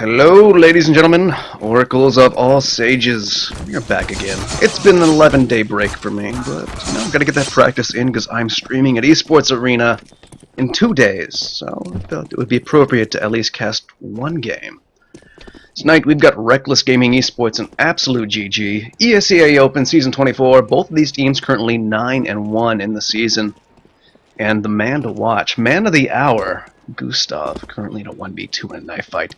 Hello, ladies and gentlemen, oracles of all sages. We're back again. It's been an 11-day break for me, but I've got to get that practice in because I'm streaming at Esports Arena in 2 days, so I felt it would be appropriate to at least cast one game. Tonight we've got Reckless Gaming Esports and AbsoluteGG, ESEA Open Season 24. Both of these teams currently 9-1 in the season. And the man to watch, man of the hour, Gustav, currently in a 1v2 in a knife fight.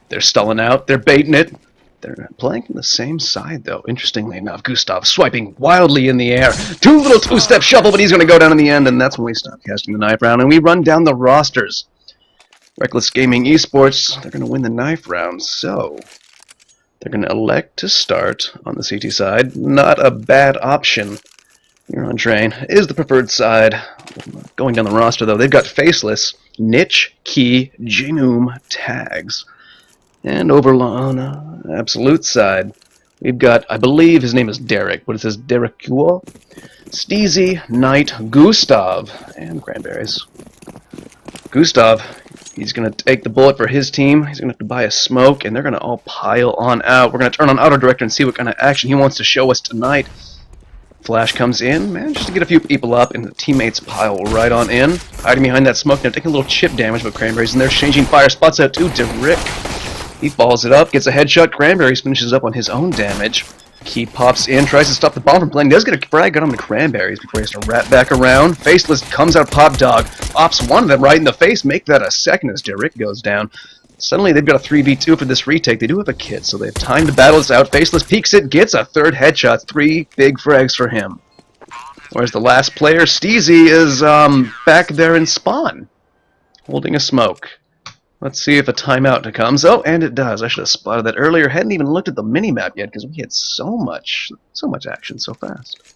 They're stalling out, they're baiting it. They're playing on the same side, though, interestingly enough. Gustav swiping wildly in the air. Little two-step shuffle, but he's going to go down in the end, and that's when we stop casting the knife round, and we run down the rosters. Reckless Gaming Esports, they're going to win the knife round, so they're going to elect to start on the CT side. Not a bad option. You're on train. Is the preferred side. Going down the roster, though, they've got Faceless, Niche, Key, Genome, Tags. And over on Absolute side, we've got, I believe his name is Derek, but it says Derek Kuo, Steezy, Knight, Gustav, and Cranberries. Gustav, he's going to take the bullet for his team. He's going to have to buy a smoke, and they're going to all pile on out. We're going to turn on Auto Director and see what kind of action he wants to show us tonight. Flash comes in, man, just to get a few people up, and the teammates pile right on in. Hiding behind that smoke, they're taking a little chip damage, but Cranberries in there, changing fire spots out too. Derek, he balls it up, gets a headshot. Cranberries finishes up on his own damage. Key pops in, tries to stop the bomb from playing. Does get a frag gun on the Cranberries before he has to wrap back around. Faceless comes out Pop Dog, ops one of them right in the face. Make that a second as Derek goes down. Suddenly they've got a 3v2 for this retake. They do have a kit, so they have time to battle this out. Faceless peeks it, gets a third headshot. 3 big frags for him. Whereas the last player, Steezy, is back there in spawn, holding a smoke. Let's see if a timeout comes. Oh, and it does. I should have spotted that earlier. Hadn't even looked at the minimap yet because we had so much action so fast.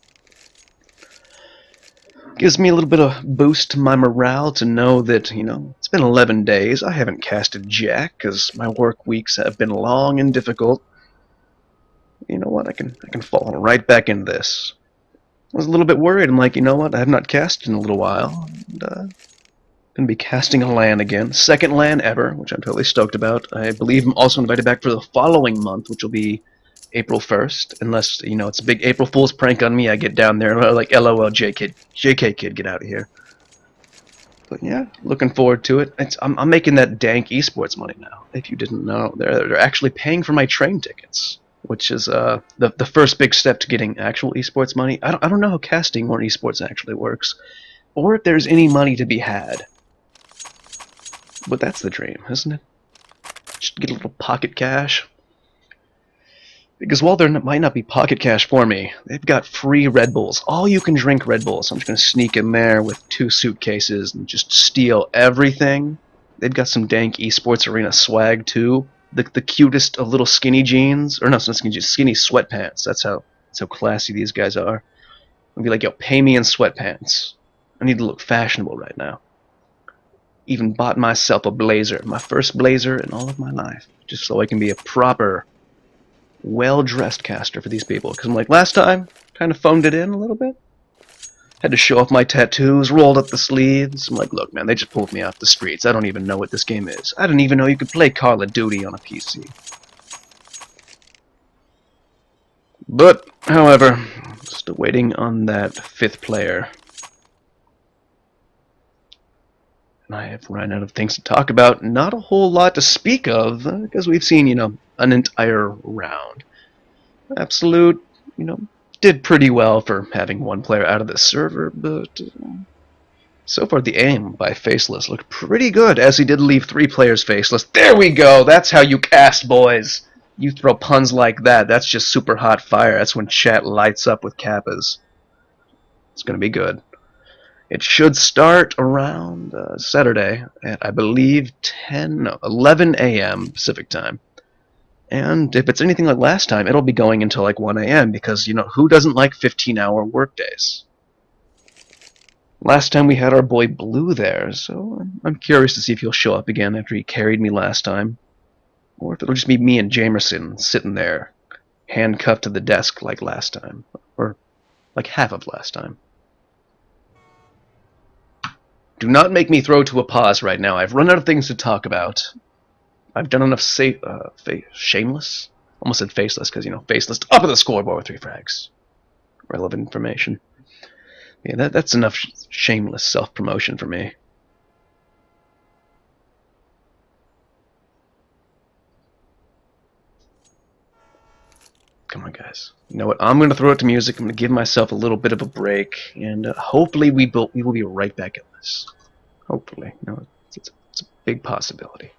Gives me a little bit of boost to my morale to know that, it's been 11 days. I haven't casted jack because my work weeks have been long and difficult. You know what? I can fall right back into this. I was a little bit worried. I'm like, you know what? I have not casted in a little while. And, going to be casting a LAN again. Second LAN ever, which I'm totally stoked about. I believe I'm also invited back for the following month, which will be April 1st. Unless, it's a big April Fool's prank on me. I get down there and like, LOL, JK kid, get out of here. But yeah, looking forward to it. I'm making that dank esports money now. If you didn't know, they're actually paying for my train tickets, which is the first big step to getting actual esports money. I don't know how casting or esports actually works, or if there's any money to be had. But that's the dream, isn't it? Just get a little pocket cash. Because while there might not be pocket cash for me, they've got free Red Bulls. All you can drink Red Bulls. So I'm just going to sneak in there with 2 suitcases and just steal everything. They've got some dank esports arena swag too. The cutest of little skinny jeans. Or no, it's not skinny jeans, skinny sweatpants. That's how classy these guys are. I'll be like, yo, pay me in sweatpants. I need to look fashionable right now. Even bought myself a blazer, my first blazer in all of my life, just so I can be a proper, well-dressed caster for these people. Because I'm like, last time, kind of phoned it in a little bit. Had to show off my tattoos, rolled up the sleeves. I'm like, look, man, they just pulled me off the streets. I don't even know what this game is. I didn't even know you could play Call of Duty on a PC. But, however, still waiting on that 5th player. I have run out of things to talk about. Not a whole lot to speak of, because we've seen, an entire round. Absolute, did pretty well for having 1 player out of the server, but so far the aim by Faceless looked pretty good, as he did leave 3 players faceless. There we go! That's how you cast, boys! You throw puns like that, that's just super hot fire. That's when chat lights up with kappas. It's gonna be good. It should start around Saturday at, I believe, 11 a.m. Pacific time. And if it's anything like last time, it'll be going until like 1 a.m. because, who doesn't like 15-hour workdays? Last time we had our boy Blue there, so I'm curious to see if he'll show up again after he carried me last time. Or if it'll just be me and Jamerson sitting there, handcuffed to the desk like last time. Or like half of last time. Do not make me throw to a pause right now. I've run out of things to talk about. I've done enough shameless. Almost said faceless because, you know, faceless. Up at the scoreboard with 3 frags. Relevant information. Yeah, that's enough shameless self-promotion for me. Come on, guys. You know what? I'm going to throw it to music. I'm going to give myself a little bit of a break, and hopefully we will be right back at this. Hopefully. You know, it's a big possibility.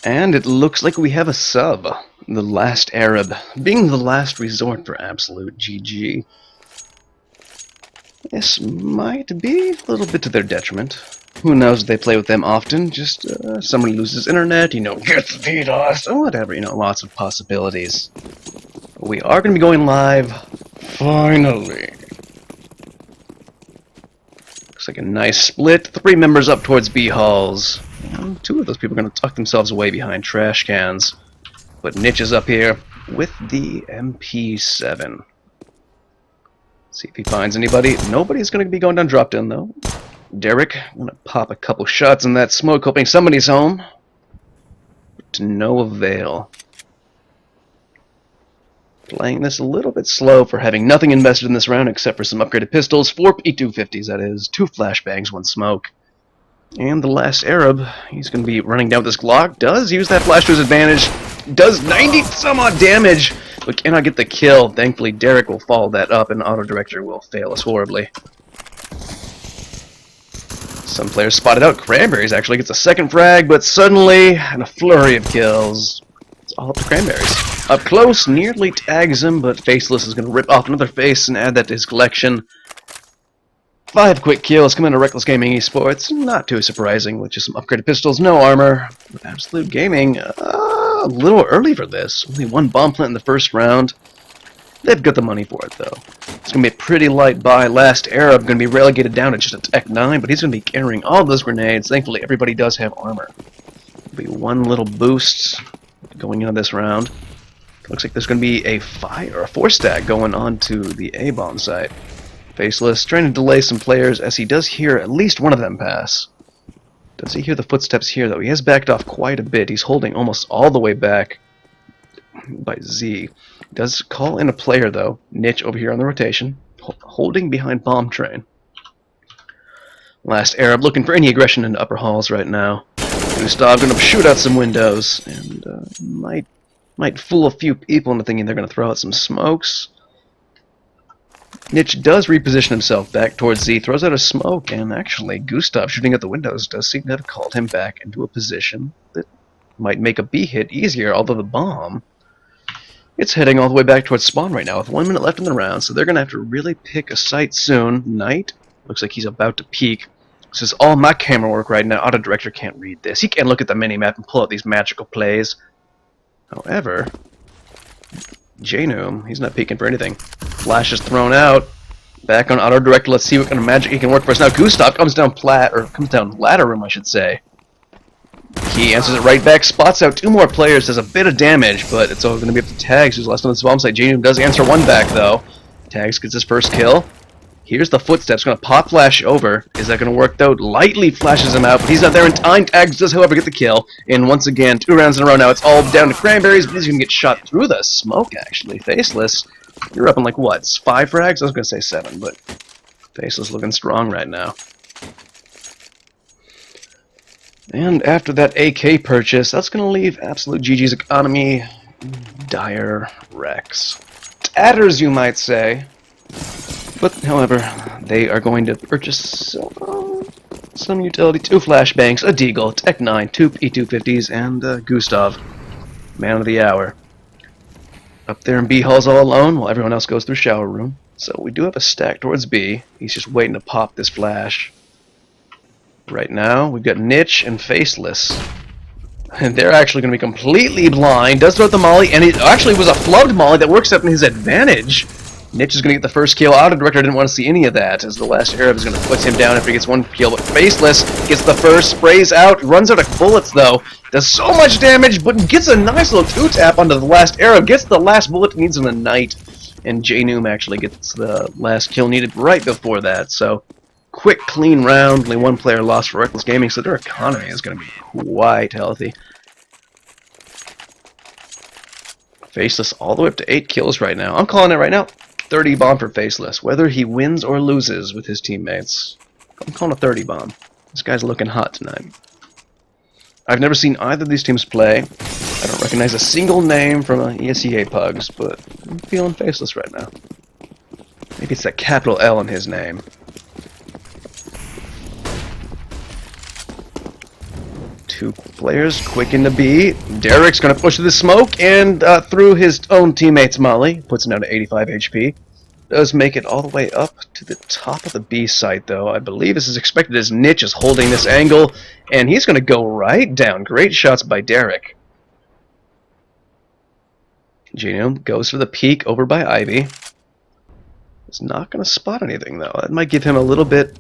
And it looks like we have a sub. The last Arab, being the last resort for AbsoluteGG. This might be a little bit to their detriment. Who knows if they play with them often, just somebody loses internet, gets DDoS, or whatever, lots of possibilities. But we are going to be going live, finally. Looks like a nice split, 3 members up towards B halls. And 2 of those people are going to tuck themselves away behind trash cans. But Niche is up here with the MP7. See if he finds anybody. Nobody's going to be going down drop down though. Derek, I'm going to pop a couple shots in that smoke, hoping somebody's home. But to no avail. Playing this a little bit slow for having nothing invested in this round except for some upgraded pistols, 4 P250s that is, 2 flashbangs, 1 smoke. And the last Arab, he's going to be running down with this Glock, does use that flash to his advantage, does 90 some odd damage, but cannot get the kill. Thankfully, Derek will follow that up, and Auto Director will fail us horribly. Some players spotted out. Cranberries actually gets a second frag, but suddenly, in a flurry of kills, it's all up to Cranberries. Up close, nearly tags him, but Faceless is going to rip off another face and add that to his collection. 5 quick kills coming into Reckless Gaming Esports. Not too surprising, with just some upgraded pistols, no armor. Absolute Gaming, a little early for this. Only 1 bomb plant in the first round. They've got the money for it, though. It's going to be a pretty light buy. Last Arab going to be relegated down to just a Tech 9, but he's going to be carrying all those grenades. Thankfully, everybody does have armor. There'll be 1 little boost going into this round. Looks like there's going to be a 4 stack going on to the A-bomb site. Faceless, trying to delay some players as he does hear at least one of them pass. Does he hear the footsteps here, though? He has backed off quite a bit. He's holding almost all the way back by Z. Does call in a player, though. Niche over here on the rotation, holding behind Bomb Train. Last Arab looking for any aggression into upper halls right now. Gustav going to shoot out some windows, and might fool a few people into thinking they're going to throw out some smokes. Niche does reposition himself back towards Z, throws out a smoke, and actually Gustav shooting at the windows does seem to have called him back into a position that might make a B hit easier, although the bomb, it's heading all the way back towards spawn right now with 1 minute left in the round, so they're going to have to really pick a site soon. Knight looks like he's about to peek. This is all my camera work right now. Auto Director can't read this. He can't look at the minimap and pull out these magical plays. However, Janum, he's not peeking for anything. Flash is thrown out. Back on Auto Director. Let's see what kind of magic he can work for us. Now Gustav comes down ladder room, I should say. He answers it right back, spots out 2 more players, does a bit of damage, but it's all going to be up to Tags, who's last on this bomb site. Janum does answer 1 back, though. Tags gets his first kill. Here's the footsteps, going to pop flash over. Is that going to work, though? Lightly flashes him out, but he's not there in time. Tags does, however, get the kill. And once again, 2 rounds in a row now. It's all down to Cranberries, but he's going to get shot through the smoke, actually. Faceless, you're up in, like, what, 5 frags? I was going to say 7, but Faceless looking strong right now. And after that AK purchase, that's going to leave AbsoluteGG's economy dire wrecks. Tatters, you might say. But, however, they are going to purchase some utility, 2 flashbangs, a Deagle, Tech 9, 2 P250s, and Gustav, man of the hour. Up there in B halls all alone, while everyone else goes through shower room. So we do have a stack towards B. He's just waiting to pop this flash. Right now, we've got Niche and Faceless. And they're actually going to be completely blind. Does throw out the molly, and it actually was a flubbed molly that works up in his advantage. Niche is going to get the first kill. Auto Director didn't want to see any of that, as the last Arab is going to put him down after he gets 1 kill. But Faceless gets the first, sprays out, runs out of bullets though. Does so much damage, but gets a nice little 2-tap onto the last Arab. Gets the last bullet, needs in the night. And Janum actually gets the last kill needed right before that. So, quick, clean round. Only 1 player lost for Reckless Gaming, so their economy is going to be quite healthy. Faceless all the way up to 8 kills right now. I'm calling it right now. 30 bomb for Faceless. Whether he wins or loses with his teammates, I'm calling a 30 bomb. This guy's looking hot tonight. I've never seen either of these teams play. I don't recognize a single name from ESEA Pugs, but I'm feeling Faceless right now. Maybe it's that capital L in his name. Two players quick into B. Derek's going to push through the smoke and through his own teammate's molly. Puts him down to 85 HP. Does make it all the way up to the top of the B site, though. I believe this is expected as Nitch is holding this angle, and he's going to go right down. Great shots by Derek. Genome goes for the peek over by Ivy. He's not going to spot anything, though. That might give him a little bit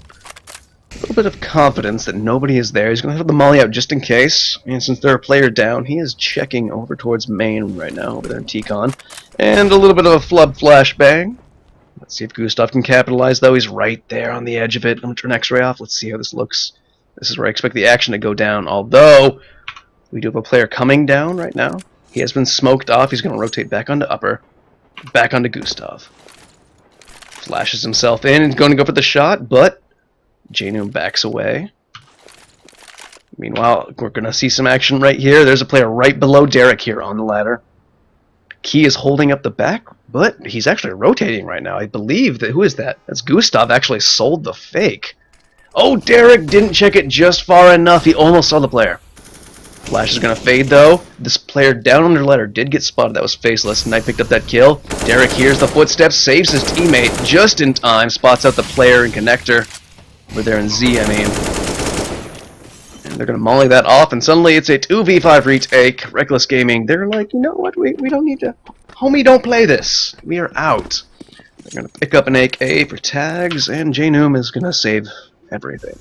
of confidence that nobody is there. He's going to have the molly out just in case. And since they're a player down, he is checking over towards main right now, over there in T-Con. And a little bit of a flub flashbang. Let's see if Gustav can capitalize, though. He's right there on the edge of it. I'm going to turn X-ray off. Let's see how this looks. This is where I expect the action to go down, although we do have a player coming down right now. He has been smoked off. He's going to rotate back onto upper. Back onto Gustav. Flashes himself in and going to go for the shot, but Janum backs away. Meanwhile, we're going to see some action right here. There's a player right below Derek here on the ladder. Key is holding up the back, but he's actually rotating right now. I believe that... Who is that? That's Gustav actually sold the fake. Oh, Derek didn't check it just far enough. He almost saw the player. Flash is going to fade, though. This player down under ladder did get spotted. That was Faceless. Knight picked up that kill. Derek hears the footsteps, saves his teammate just in time, spots out the player and connector. Over there in Z, I mean. And they're going to molly that off, and suddenly it's a 2v5 retake. Reckless Gaming, they're like, you know what, we don't need to... Homie, don't play this. We are out. They're going to pick up an AK for tags, and Janum is going to save everything.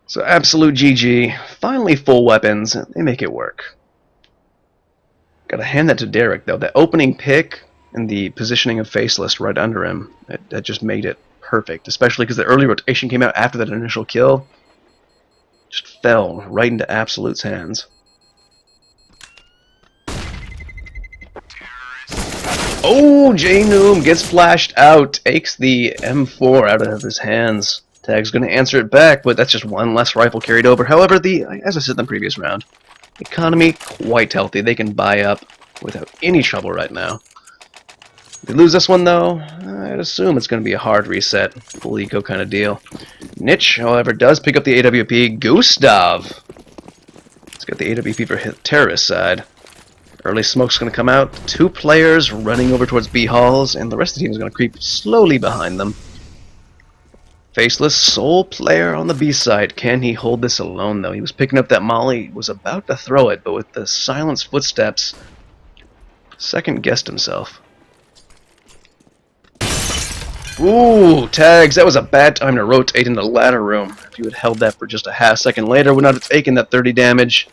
So AbsoluteGG, finally full weapons, they make it work. Gotta hand that to Derek, though. That opening pick and the positioning of Faceless right under him, that just made it perfect, especially because the early rotation came out after that initial kill. Just fell right into Absolute's hands. Oh, Janum gets flashed out, takes the M4 out of his hands. Tag's going to answer it back, but that's just one less rifle carried over. However, as I said in the previous round, economy quite healthy. They can buy up without any trouble right now. If they lose this one, though, I'd assume it's going to be a hard reset, full eco kind of deal. Nitch, however, does pick up the AWP. Gustav! He's got the AWP for hit terrorist side. Early smoke's going to come out. 2 players running over towards B halls, and the rest of the team is going to creep slowly behind them. Faceless, sole player on the B side. Can he hold this alone, though? He was picking up that molly, was about to throw it, but with the silenced footsteps, second-guessed himself. Ooh, tags. That was a bad time to rotate in the ladder room. If you had held that for just a half second later, would not have taken that 30 damage.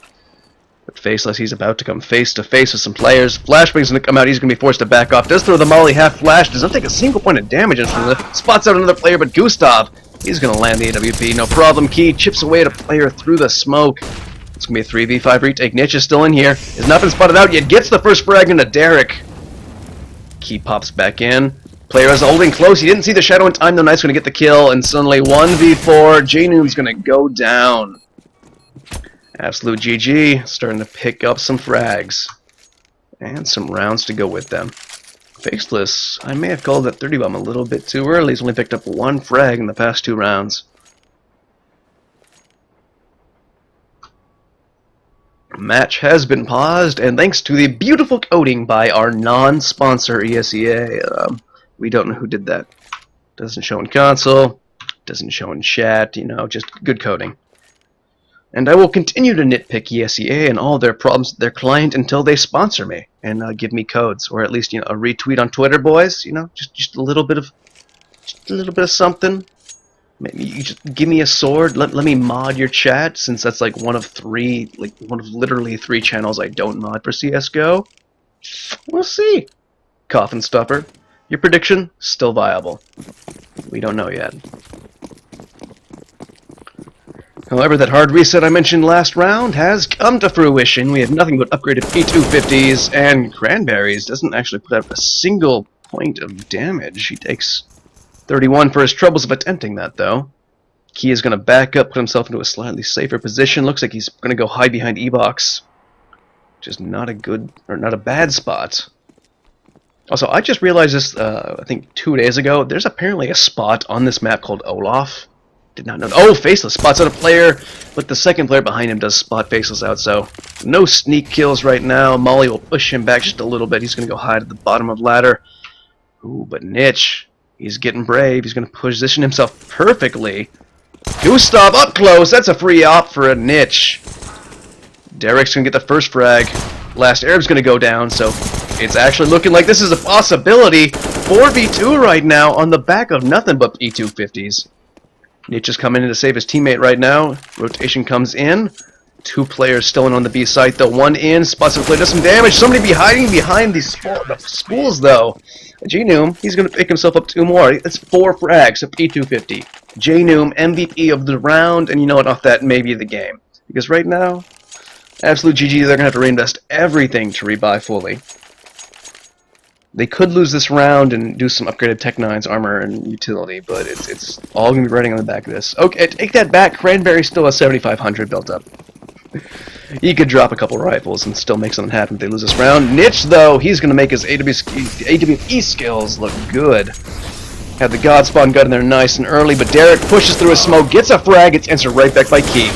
But Faceless, he's about to come face to face with some players. Flashbang's going to come out. He's going to be forced to back off. Does throw the molly half flash. Does not take a single point of damage. Spots out another player, but Gustav, he's going to land the AWP. No problem. Key chips away at a player through the smoke. It's going to be a 3v5 retake. Nitch is still in here. Has not been spotted out yet. Gets the first frag into Derek. Key pops back in. Player is holding close. He didn't see the shadow in time, though. Knight's going to get the kill. And suddenly 1v4. Janum's going to go down. AbsoluteGG starting to pick up some frags. And some rounds to go with them. Faceless, I may have called that 30 bomb a little bit too early. He's only picked up 1 frag in the past 2 rounds. Match has been paused, and thanks to the beautiful coding by our non-sponsor ESEA, we don't know who did that. Doesn't show in console, doesn't show in chat, you know, just good coding. And I will continue to nitpick ESEA and all their problems with their client until they sponsor me and give me codes, or at least, you know, a retweet on Twitter, boys. You know, just a little bit of something. Maybe you just give me a sword. Let me mod your chat, since that's like one of literally 3 channels I don't mod for CS:GO. We'll see. Coffin stuffer. Your prediction still viable. We don't know yet. However, that hard reset I mentioned last round has come to fruition. We have nothing but upgraded P250s, and Cranberries doesn't actually put out a single point of damage. He takes 31 for his troubles of attempting that, though. Key is going to back up, put himself into a slightly safer position. Looks like he's going to go hide behind E-Box, which is not a good, or not a bad spot. Also, I just realized this, I think 2 days ago. There's apparently a spot on this map called Olaf. Did not know. Oh, Faceless spots out a player, but the second player behind him does spot Faceless out, so no sneak kills right now. Molly will push him back just a little bit. He's going to go hide at the bottom of ladder. Ooh, but Niche, he's getting brave. He's going to position himself perfectly. Gustav up close. That's a free op for a Niche. Derek's going to get the first frag. Last Arab's going to go down, so it's actually looking like this is a possibility. 4v2 right now on the back of nothing but E250s. Niche is coming in to save his teammate right now. Rotation comes in. 2 players still in on the B site, though. 1 in. Spots and play does some damage. Somebody be hiding behind the spools, though. J-Noom, he's going to pick himself up 2 more. That's 4 frags of E250. J-Noom, MVP of the round, and you know what, off that, maybe the game. Because right now, AbsoluteGG, they're going to have to reinvest everything to rebuy fully. They could lose this round and do some upgraded Tech 9's armor and utility, but it's all going to be riding on the back of this. Okay, take that back. Cranberry still has 7,500 built up. He could drop a couple rifles and still make something happen if they lose this round. Niche, though, he's going to make his AWE skills look good. Have the God Spawn gun in there nice and early, but Derek pushes through his smoke, gets a frag, gets answered right back by Key.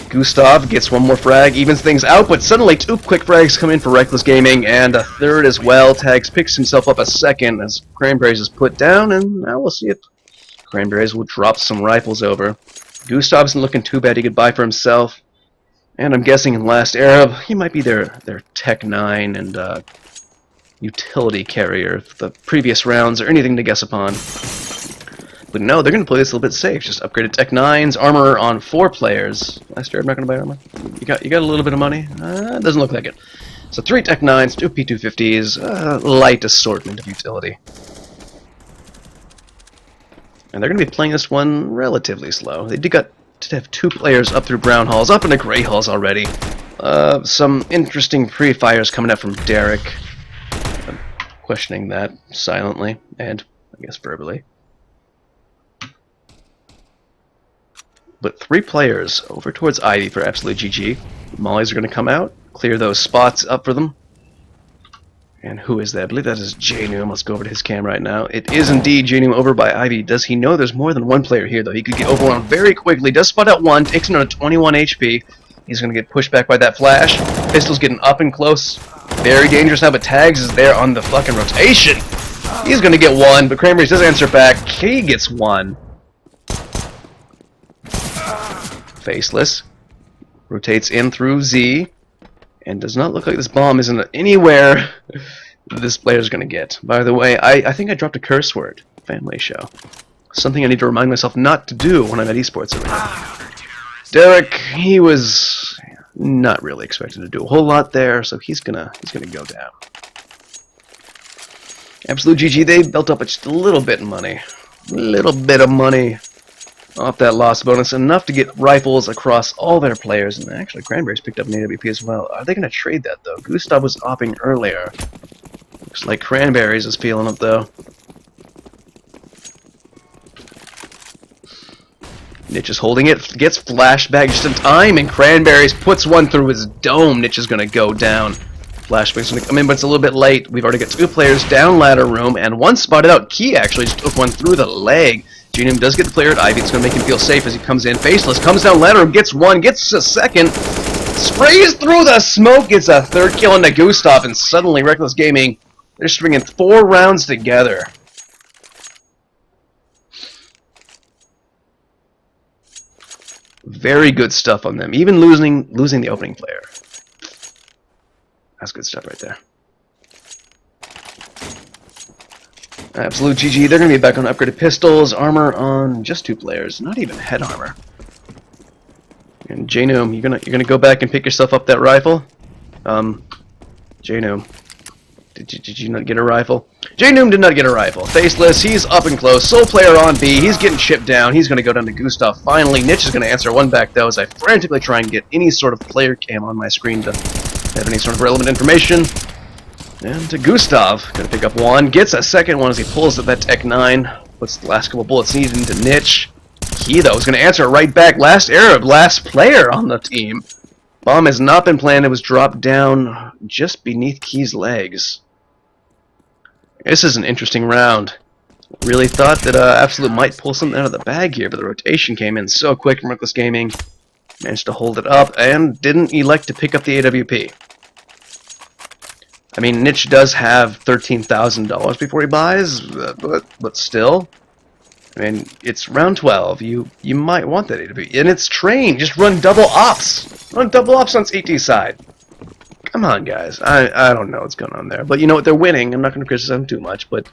Gustav gets 1 more frag, evens things out, but suddenly 2 quick frags come in for Reckless Gaming, and a third as well. Tags picks himself up a second as Cranberries is put down, and now we'll see if Cranberries will drop some rifles over. Gustav isn't looking too bad. He could buy for himself, and I'm guessing in Last Arab, he might be their Tech 9 and utility carrier if the previous rounds are anything to guess upon. But no, they're going to play this a little bit safe. Just upgraded Tech 9's armor on 4 players. Last year, I'm not going to buy armor. You got a little bit of money? Doesn't look like it. So 3 Tech 9's, 2 P250s, light assortment of utility. And they're going to be playing this one relatively slow. They did have 2 players up through brown halls, up into gray halls already. Some interesting pre-fires coming out from Derek. I'm questioning that silently, and I guess verbally. But 3 players over towards Ivy for AbsoluteGG. Mollies are going to come out, clear those spots up for them. And who is that? I believe that is J-Noom. Let's go over to his cam right now. It is indeed J-Noom over by Ivy. Does he know there's more than 1 player here, though? He could get overwhelmed very quickly. Does spot out 1, takes him down to 21 HP. He's going to get pushed back by that flash. Pistol's getting up and close. Very dangerous now, but Tags is there on the fucking rotation. He's going to get 1, but Cranberries does answer back. He gets 1. Faceless rotates in through Z and does not look like this bomb is anywhere this player's gonna get. By the way, I think I dropped a curse word. Family show. Something I need to remind myself not to do when I'm at Esports Arena. Derek, he was not really expected to do a whole lot there, so he's gonna go down. AbsoluteGG, they built up just a little bit of money. A little bit of money off that loss bonus, enough to get rifles across all their players, and actually Cranberries picked up an AWP as well. Are they going to trade that, though? Gustav was opping earlier. Looks like Cranberries is feeling it, though. Niche is holding it, gets flashback just in time, and Cranberries puts 1 through his dome. Niche is going to go down. Flashback's going to come in, but it's a little bit late. We've already got 2 players down ladder room, and 1 spotted out. Key actually just took 1 through the leg. J-Noom does get the player at Ivy. It's going to make him feel safe as he comes in. Faceless comes down ladder room, gets 1, gets a second, sprays through the smoke, gets a 3rd kill into Gustav, and suddenly Reckless Gaming, they're stringing 4 rounds together. Very good stuff on them, even losing the opening player. That's good stuff right there. AbsoluteGG, they're going to be back on upgraded pistols, armor on just 2 players, not even head armor. And J-Noom, you're gonna go back and pick yourself up that rifle? J-Noom, did you not get a rifle? J-Noom did not get a rifle. Faceless, he's up and close. Sole player on B, he's getting chipped down. He's going to go down to Gustav. Finally, Niche is going to answer 1 back, though, as I frantically try and get any sort of player cam on my screen to have any sort of relevant information. And to Gustav, gonna pick up 1, gets a second one as he pulls up that Tech 9, puts the last couple bullets needed into Niche. Key, though, is gonna answer right back. Last Arab, last player on the team. Bomb has not been planted, it was dropped down just beneath Key's legs. This is an interesting round. Really thought that Absolute might pull something out of the bag here, but the rotation came in so quick from Reckless Gaming. Managed to hold it up and didn't elect to pick up the AWP. I mean, Niche does have $13,000 before he buys, but still. I mean, it's round 12. You might want that AWP. And it's train. Just run double ops. Run double ops on CT side. Come on, guys. I don't know what's going on there. But you know what? They're winning. I'm not going to criticize them too much, but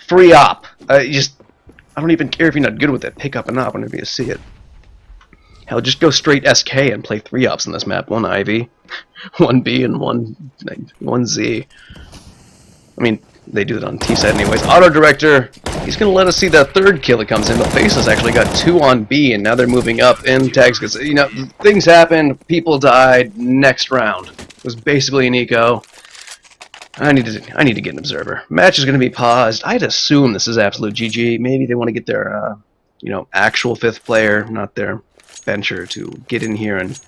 free op. I don't even care if you're not good with it. Pick up an op whenever you see it. Hell, just go straight SK and play 3 ops on this map. 1 Ivy, 1 B, and 1 Z. I mean, they do it on T side anyways. Auto Director, he's going to let us see that 3rd kill that comes in. The Faceless actually got 2 on B, and now they're moving up. And tags, because, you know, things happened. People died. Next round. It was basically an eco. I need to get an observer. Match is going to be paused. I'd assume this is AbsoluteGG. Maybe they want to get their, you know, actual 5th player, not their bencher, to get in here and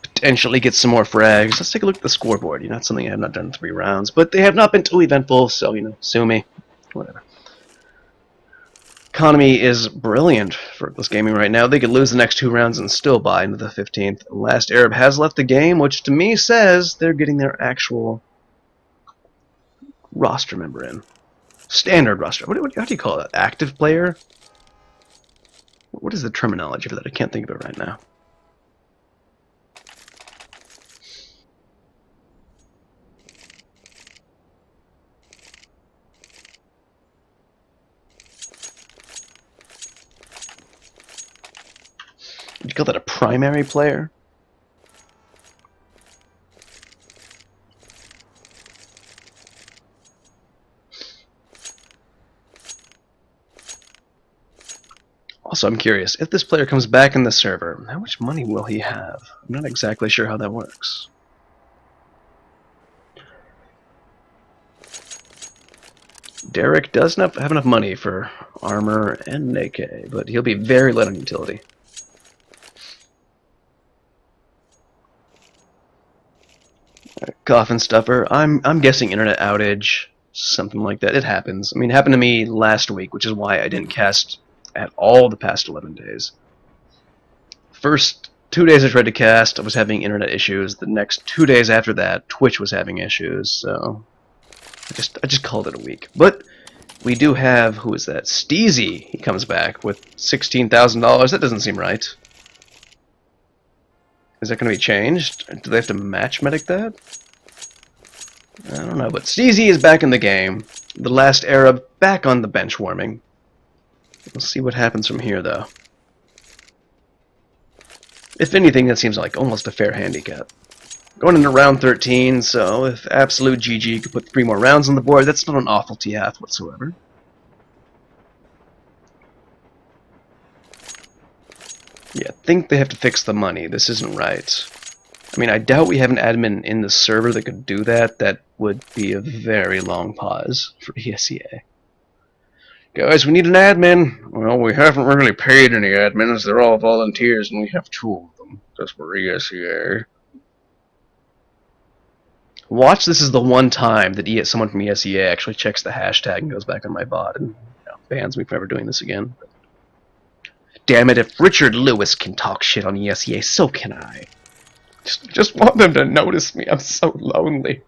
potentially get some more frags. Let's take a look at the scoreboard. You know, that's something I have not done in 3 rounds, but they have not been too eventful, so, you know, sue me. Whatever. Economy is brilliant for this gaming right now. They could lose the next 2 rounds and still buy into the 15th. Last Arab has left the game, which to me says they're getting their actual roster member in. Standard roster. How do you call that? Active player? What is the terminology for that? I can't think of it right now. Would you call that a primary player? Also, I'm curious, if this player comes back in the server, how much money will he have? I'm not exactly sure how that works. Derek does not have enough money for armor and AK, but he'll be very light on utility. Coffin stuffer. I'm guessing internet outage, something like that. It happens. I mean, it happened to me last week, which is why I didn't cast at all the past 11 days. First 2 days I tried to cast, I was having internet issues. The next 2 days after that, Twitch was having issues, so I just called it a week. But we do have, who is that? Steezy. He comes back with $16,000. That doesn't seem right. Is that going to be changed? Do they have to match medic that? I don't know, but Steezy is back in the game. The last Arab back on the bench warming. We'll see what happens from here, though. If anything, that seems like almost a fair handicap. Going into round 13, so if AbsoluteGG could put 3 more rounds on the board, that's not an awful TF whatsoever. Yeah, I think they have to fix the money. This isn't right. I mean, I doubt we have an admin in the server that could do that. That would be a very long pause for ESEA. Guys, we need an admin. Well, we haven't really paid any admins. They're all volunteers, and we have 2 of them. Just for ESEA. Watch, this is the one time that someone from ESEA actually checks the hashtag and goes back on my bot and bans me from ever doing this again. Damn it, if Richard Lewis can talk shit on ESEA, so can I. Just want them to notice me. I'm so lonely.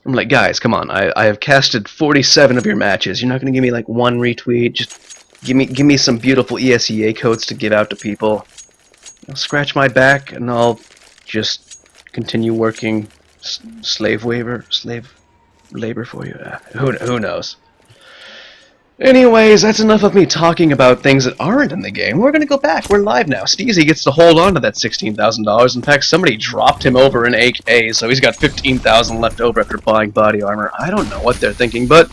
I'm like, guys, come on. I have casted 47 of your matches. You're not going to give me like 1 retweet. Just give me some beautiful ESEA codes to give out to people. I'll scratch my back and I'll just continue working slave labor for you. Who knows? Anyways, that's enough of me talking about things that aren't in the game. We're gonna go back. We're live now. Steezy gets to hold on to that $16,000. In fact, somebody dropped him over in AK, so he's got $15,000 left over after buying body armor. I don't know what they're thinking, but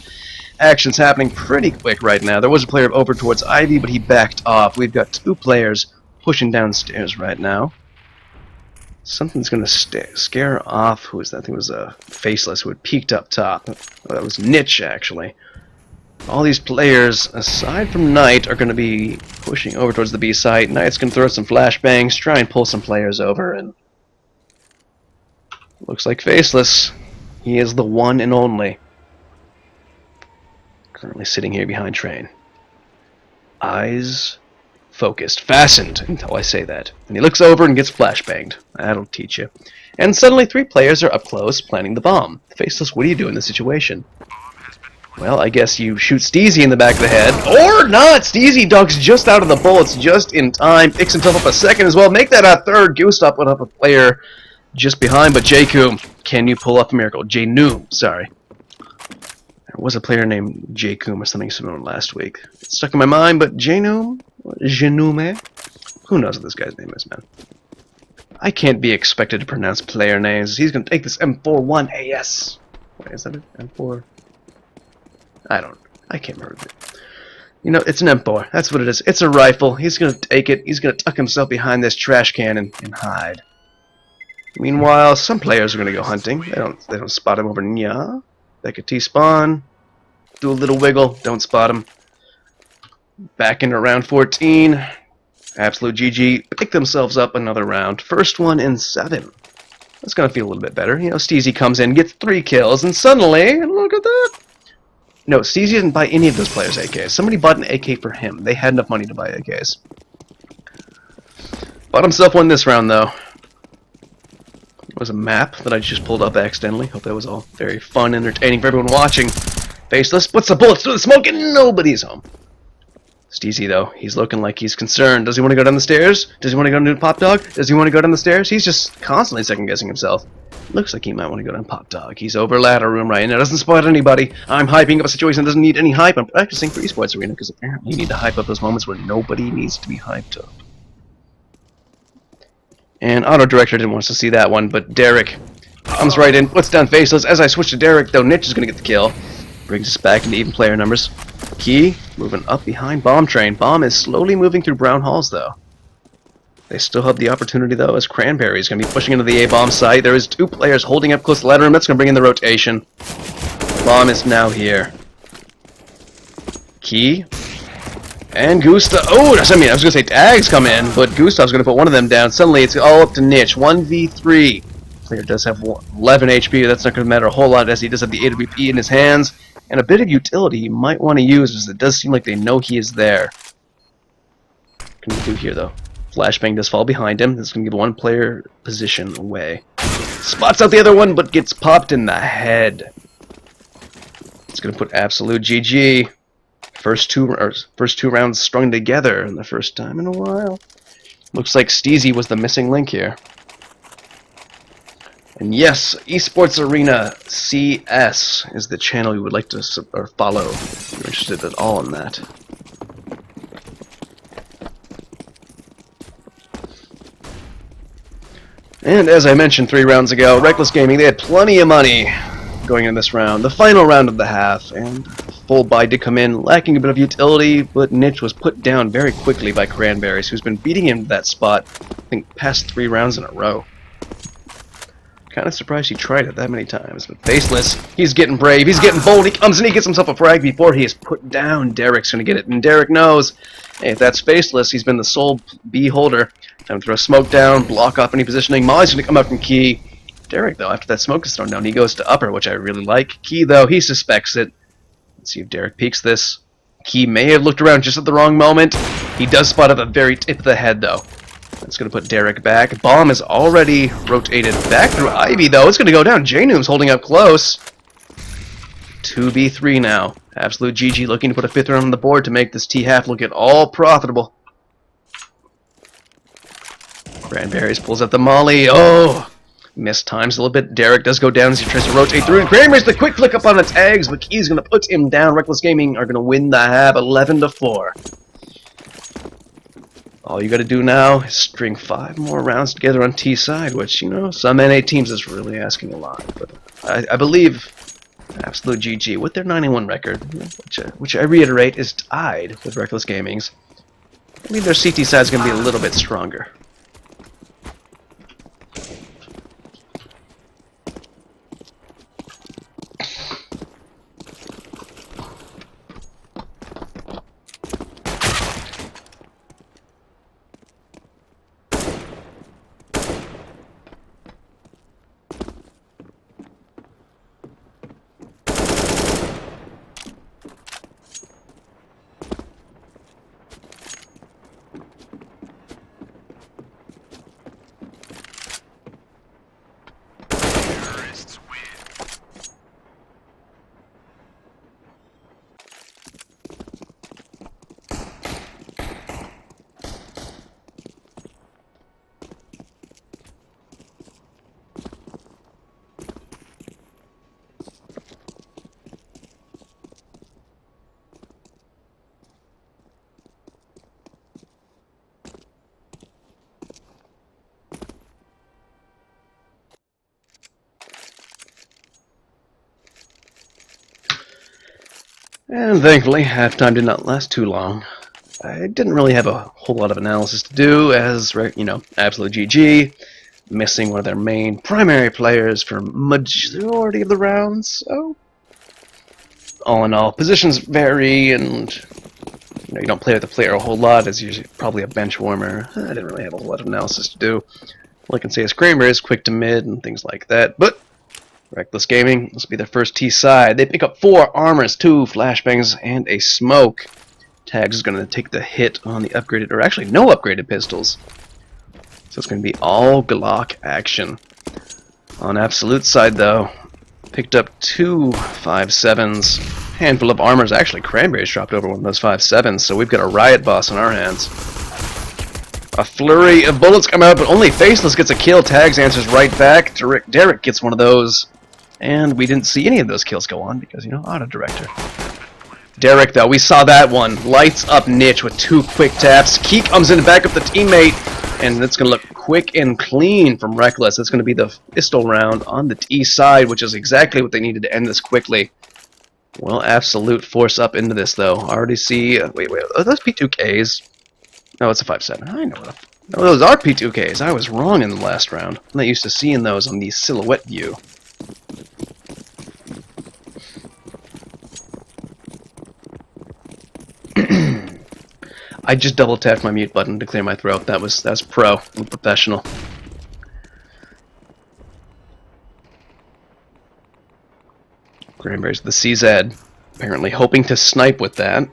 action's happening pretty quick right now. There was a player over towards Ivy, but he backed off. We've got 2 players pushing downstairs right now. Something's gonna scare off. Who was that? I think it was a Faceless who had peeked up top. Oh, that was Niche, actually. All these players, aside from Knight, are going to be pushing over towards the B site. Knight's going to throw some flashbangs, try and pull some players over, and looks like Faceless. He is the one and only. Currently sitting here behind train. Eyes focused, fastened, until I say that. And he looks over and gets flashbanged. That'll teach you. And suddenly 3 players are up close, planting the bomb. Faceless, what do you do in this situation? Well, I guess you shoot Steezy in the back of the head. Or not! Steezy ducks just out of the bullets, just in time. Picks himself up a second as well. Make that a third. Gustav put up a player just behind, but J-Coom, can you pull off a miracle? J-Noom, sorry. There was a player named J-Coom or something similar last week. It stuck in my mind, but J-Noom? J-Noome? Who knows what this guy's name is, man? I can't be expected to pronounce player names. He's gonna take this M41AS. Wait, is that it? M4? I can't remember. You know, it's an M4. That's what it is. It's a rifle. He's gonna take it. He's gonna tuck himself behind this trash can and hide. Meanwhile, some players are gonna go hunting. They don't spot him over Nya. Back at T-spawn. Do a little wiggle. Don't spot him. Back into round 14. AbsoluteGG pick themselves up another round. First one in 7. That's gonna feel a little bit better. You know, Steezy comes in, gets 3 kills, and suddenly, look at that. No, Steezy didn't buy any of those players' AKs. Somebody bought an AK for him. They had enough money to buy AKs. Bought himself one this round, though. It was a map that I just pulled up accidentally. Hope that was all very fun, entertaining for everyone watching. Faceless puts the bullets through the smoke, and nobody's home. Steezy, though, he's looking like he's concerned. Does he want to go down the stairs? Does he want to go down Pop Dog? Does he want to go down the stairs? He's just constantly second-guessing himself. Looks like he might want to go down Pop Dog. He's over ladder room right now. Doesn't spot anybody. I'm hyping up a situation that doesn't need any hype. I'm practicing for Esports Arena because apparently you need to hype up those moments where nobody needs to be hyped up. And Auto Director didn't want us to see that one, but Derek comes right in, puts down Faceless. As I switch to Derek, though, Nitch is going to get the kill. Brings us back into even player numbers. Key moving up behind Bomb Train. Bomb is slowly moving through Brown Halls, though. They still have the opportunity, though, as Cranberry is going to be pushing into the A-Bomb site. There is 2 players holding up close to the ladder room. That's going to bring in the rotation. Bomb is now here. Key. And Gustav. Oh, I was going to say tags come in, but Gustav's going to put one of them down. Suddenly, it's all up to Nitch. 1v3. Player does have 11 HP. That's not going to matter a whole lot, as he does have the AWP in his hands. And a bit of utility you might want to use, as it does seem like they know he is there. What can we do here, though? Flashbang does fall behind him. This is going to give 1 player position away. Spots out the other one, but gets popped in the head. It's going to put AbsoluteGG. First two rounds strung together in the first time in a while. Looks like Steezy was the missing link here. And yes, Esports Arena CS is the channel you would like to follow if you're interested at all in that. And as I mentioned 3 rounds ago, Reckless Gaming, they had plenty of money going in this round, the final round of the half, and full buy did come in, lacking a bit of utility, but Nitch was put down very quickly by Cranberries, who's been beating him to that spot, I think, past 3 rounds in a row. Kind of surprised he tried it that many times, but Faceless, he's getting brave, he's getting bold, he comes and he gets himself a frag before he is put down. Derek's gonna get it, and Derek knows, hey, if that's Faceless, he's been the sole B holder. Time to throw smoke down, block off any positioning. Molly's gonna come out from Key. Derek, though, after that smoke is thrown down, he goes to upper, which I really like. Key, though, he suspects it. Let's see if Derek peeks this. Key may have looked around just at the wrong moment. He does spot at the very tip of the head, though. That's going to put Derek back. Bomb is already rotated back through Ivy, though. It's going to go down. J-Noom's holding up close. 2v3 now. AbsoluteGG looking to put a 5th round on the board to make this T-half look at all profitable. Cranberries pulls out the molly. Oh! Missed times a little bit. Derek does go down as he tries to rotate through. And Cranberries the quick flick up on the tags, but Key's going to put him down. Reckless Gaming are going to win the half 11-4. All you got to do now is string 5 more rounds together on T side, which, you know, some NA teams is really asking a lot. But I believe AbsoluteGG, with their 91 record, which I reiterate is tied with Reckless Gaming's, I believe their CT side is going to be a little bit stronger. And thankfully, halftime did not last too long. I didn't really have a whole lot of analysis to do, as, you know, AbsoluteGG missing one of their main primary players for majority of the rounds, so all in all, positions vary, and you know, you don't play with the player a whole lot, as usually probably a bench warmer. I didn't really have a whole lot of analysis to do. All I can say is Kramer is quick to mid and things like that, but Reckless Gaming, this will be their first T side. They pick up 4 armors, 2 flashbangs, and a smoke. Tags is going to take the hit on the upgraded, or actually no upgraded pistols. So it's going to be all Glock action. On Absolute side, though, picked up 2 5.7s, handful of armors. Actually, Cranberry's dropped over one of those 5.7s, so we've got a riot boss on our hands. A flurry of bullets come out, but only Faceless gets a kill. Tags answers right back. Derek gets one of those, and we didn't see any of those kills go on because, you know, auto director. Derek, though, we saw that one. Lights up Niche with 2 quick taps. Key comes in to back up the teammate, and it's going to look quick and clean from Reckless. It's going to be the pistol round on the T side, which is exactly what they needed to end this quickly. Well, Absolute force up into this, though. I already see... wait, are those P2Ks? No, it's a 5.7. I know what no, those are P2Ks. I was wrong in the last round. I'm not used to seeing those on the silhouette view. I just double tapped my mute button to clear my throat. That's pro. I'm professional. Cranberry's the CZ. Apparently hoping to snipe with that.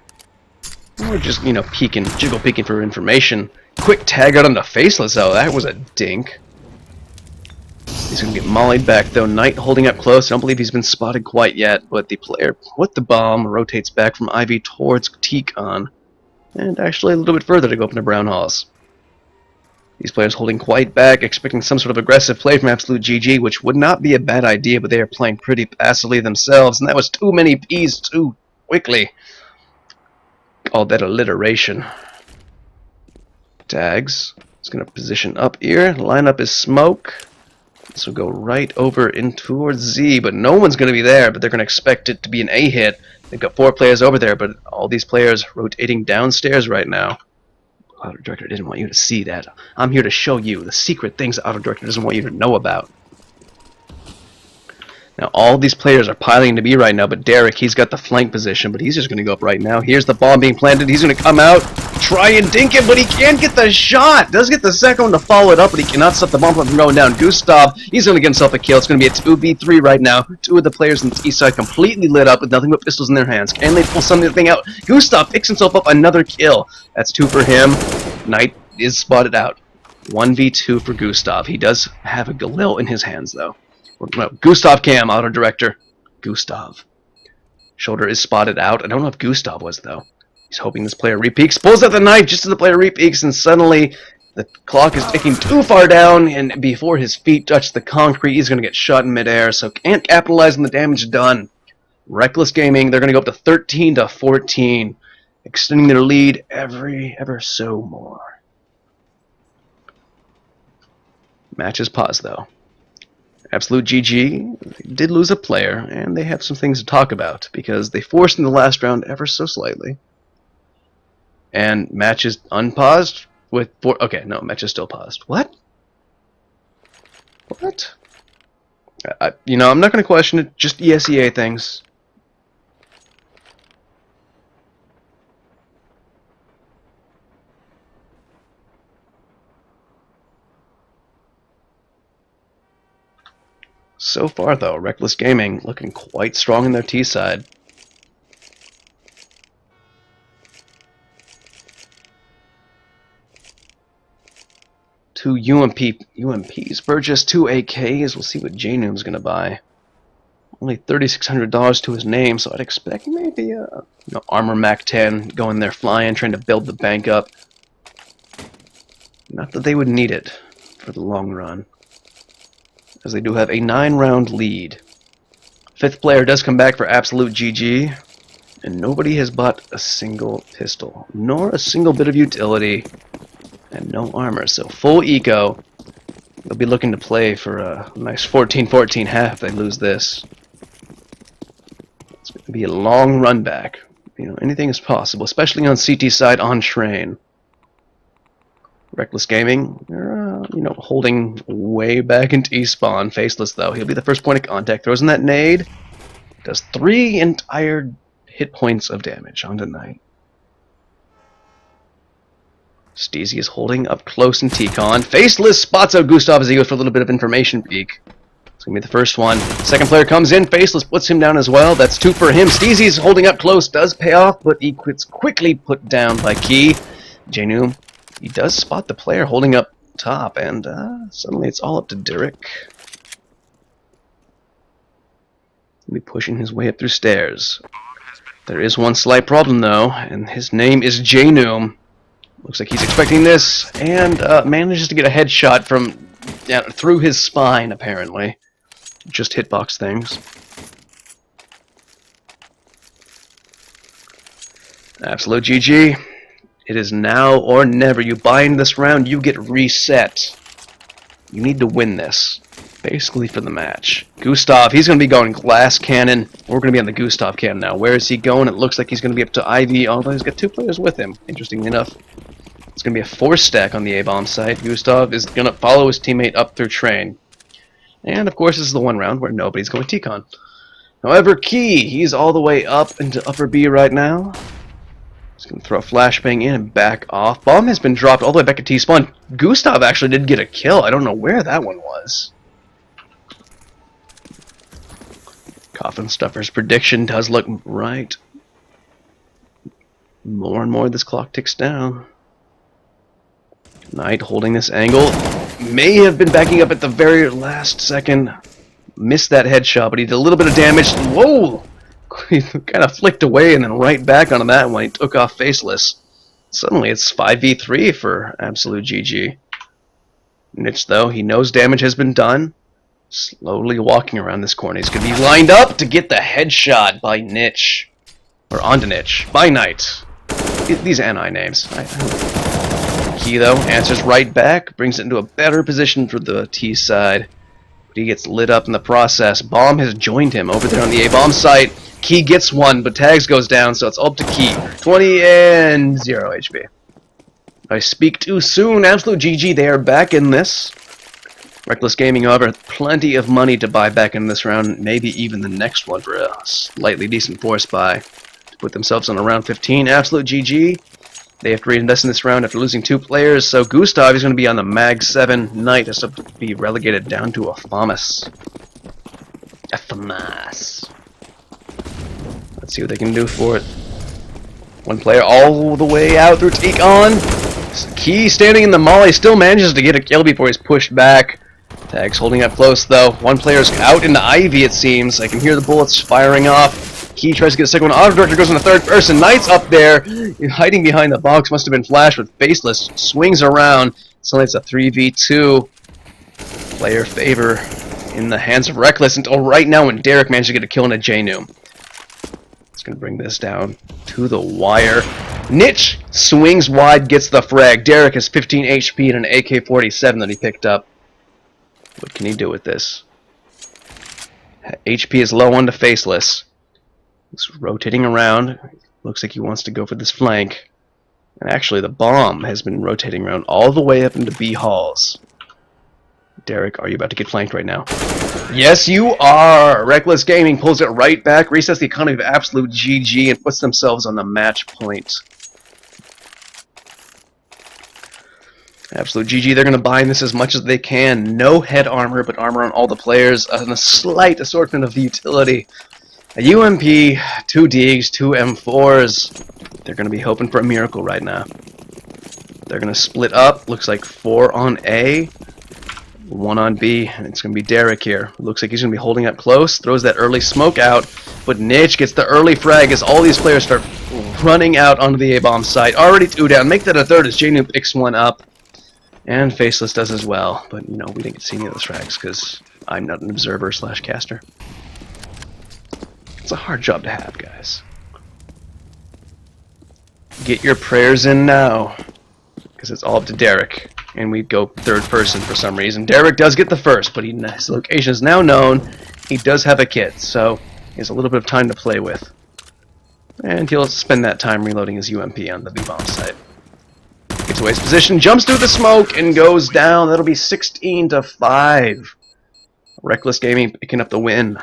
Or just, you know, jiggle peeking for information. Quick tag out on the Faceless, though. That was a dink. He's going to get mollied back, though. Knight holding up close. I don't believe he's been spotted quite yet, but the player with the bomb rotates back from Ivy towards T-Con. And actually a little bit further to go up into Brown Halls. These players holding quite back, expecting some sort of aggressive play from AbsoluteGG, which would not be a bad idea, but they are playing pretty passively themselves, and that was too many P's too quickly. All that alliteration. Tags. It's going to position up here. Line up his smoke. This will go right over in towards Z, but no one's going to be there, but they're going to expect it to be an A hit. They've got 4 players over there, but all these players rotating downstairs right now. Auto Director didn't want you to see that. I'm here to show you the secret things Auto Director doesn't want you to know about. Now, all these players are piling to B right now, but Derek, he's got the flank position, but he's just going to go up right now. Here's the bomb being planted. He's going to come out, try and dink it, but he can't get the shot. Does get the second one to follow it up, but he cannot stop the bomb from going down. Gustav, he's going to get himself a kill. It's going to be a 2v3 right now. 2 of the players on the T side completely lit up with nothing but pistols in their hands. Can they pull something out? Gustav picks himself up another kill. That's 2 for him. Knight is spotted out. 1v2 for Gustav. He does have a Galil in his hands, though. No, Gustav Cam, Auto Director. Gustav. Shoulder is spotted out. I don't know if Gustav was, though. He's hoping this player repeaks. Pulls out the knife just as the player repeaks, and suddenly the clock is ticking too far down, and before his feet touch the concrete, he's going to get shot in midair, so can't capitalize on the damage done. Reckless Gaming, they're going to go up to 13-14, extending their lead ever so more. Match is paused, though. AbsoluteGG did lose a player, and they have some things to talk about, because they forced in the last round ever so slightly. And match is unpaused with okay, no, match is still paused. What? What? You know, I'm not going to question it, just ESEA things. So far, though, Reckless Gaming looking quite strong in their T side. Two UMPs, Burgess, 2 AKs. We'll see what J-Noom's going to buy. Only $3,600 to his name, so I'd expect maybe a Armor Mac 10 going there flying, trying to build the bank up. Not that they would need it for the long run, as they do have a 9-round lead. 5th player does come back for AbsoluteGG, and nobody has bought a single pistol, nor a single bit of utility, and no armor, so full eco. They'll be looking to play for a nice 14-14 half if they lose this. It's going to be a long run back. anything is possible, especially on CT side on Train. Reckless Gaming, they're, holding way back into E-Spawn. Faceless, though. He'll be the first point of contact. Throws in that nade. Does 3 entire hit points of damage on Knight. Steezy is holding up close in T-Con. Faceless spots out Gustav as he goes for a little bit of information peek. It's going to be the first one. Second player comes in. Faceless puts him down as well. That's 2 for him. Steezy's holding up close. Does pay off, but he gets quickly put down by Key. Janoom, he does spot the player holding up top, and suddenly it's all up to Derek. He'll be pushing his way up through stairs. There is one slight problem, though, and his name is Janoom. Looks like he's expecting this, and manages to get a headshot from through his spine, apparently. Just hitbox things. AbsoluteGG. It is now or never. You bind this round, you get reset. You need to win this, basically, for the match. Gustav, he's going to be going glass cannon. We're going to be on the Gustav cannon now. Where is he going? It looks like he's going to be up to Ivy, although he's got 2 players with him, interestingly enough. It's going to be a 4-stack on the A-bomb site. Gustav is going to follow his teammate up through Train. And, of course, this is the one round where nobody's going T-Con. However, Key, he's all the way up into upper B right now. He's going to throw a flashbang in and back off. Bomb has been dropped all the way back at T-spawn. Gustav actually did get a kill. I don't know where that one was. Coffin Stuffer's prediction does look right. More and more this clock ticks down. Knight holding this angle. May have been backing up at the very last second. Missed that headshot, but he did a little bit of damage. Whoa! He kind of flicked away and then right back onto that one. He took off Faceless. Suddenly it's 5v3 for AbsoluteGG. Niche, though, he knows damage has been done. Slowly walking around this corner. He's going to be lined up to get the headshot by Niche. Or onto Niche. By Knight. These NI names. Key, though, answers right back. Brings it into a better position for the T side. But he gets lit up in the process. Bomb has joined him over there on the A-bomb site. Key gets one, but Tags goes down, so it's up to Key. 20 and 0 HP. I speak too soon. AbsoluteGG, they are back in this. Reckless Gaming, however, plenty of money to buy back in this round, maybe even the next one for a slightly decent force buy to put themselves on around 15. AbsoluteGG, they have to reinvest in this round after losing 2 players, so Gustav is going to be on the Mag 7. Knight has to be relegated down to a FAMAS. A FAMAS. Let's see what they can do for it. One player all the way out through T-Con. Key standing in the molly still manages to get a kill before he's pushed back. Tags holding up close, though. One player's out in the Ivy, it seems. I can hear the bullets firing off. Key tries to get a second one. Auto Director goes in the third person. Knight's up there, hiding behind the box. Must have been flashed with Faceless. Swings around. Suddenly it's a 3v2. Player favor in the hands of Reckless until right now when Derek managed to get a kill on a Janoom. It's going to bring this down to the wire. Niche swings wide, gets the frag. Derek has 15 HP and an AK-47 that he picked up. What can he do with this? HP is low on the Faceless. He's rotating around. Looks like he wants to go for this flank. And actually, the bomb has been rotating around all the way up into B halls. Derek, are you about to get flanked right now? Yes, you are! Reckless Gaming pulls it right back, resets the economy of AbsoluteGG, and puts themselves on the match point. AbsoluteGG, they're going to bind this as much as they can. No head armor, but armor on all the players, and a slight assortment of utility. A UMP, 2 Deegs, 2 M4s. They're going to be hoping for a miracle right now. They're going to split up. Looks like 4 on A, 1 on B, and it's going to be Derek here. Looks like he's going to be holding up close, throws that early smoke out, but Niche gets the early frag as all these players start running out onto the A-bomb site. Already 2 down. Make that a third as Janu picks one up. And Faceless does as well, but we didn't get to see any of those frags because I'm not an observer / caster. It's a hard job to have, guys. Get your prayers in now, because it's all up to Derek, and we go third person for some reason. Derek does get the first, but his location is now known. He does have a kit, so he has a little bit of time to play with. And he'll spend that time reloading his UMP on the B-bomb site. Gets away his position, jumps through the smoke, and goes down. That'll be 16-5. Reckless Gaming picking up the win.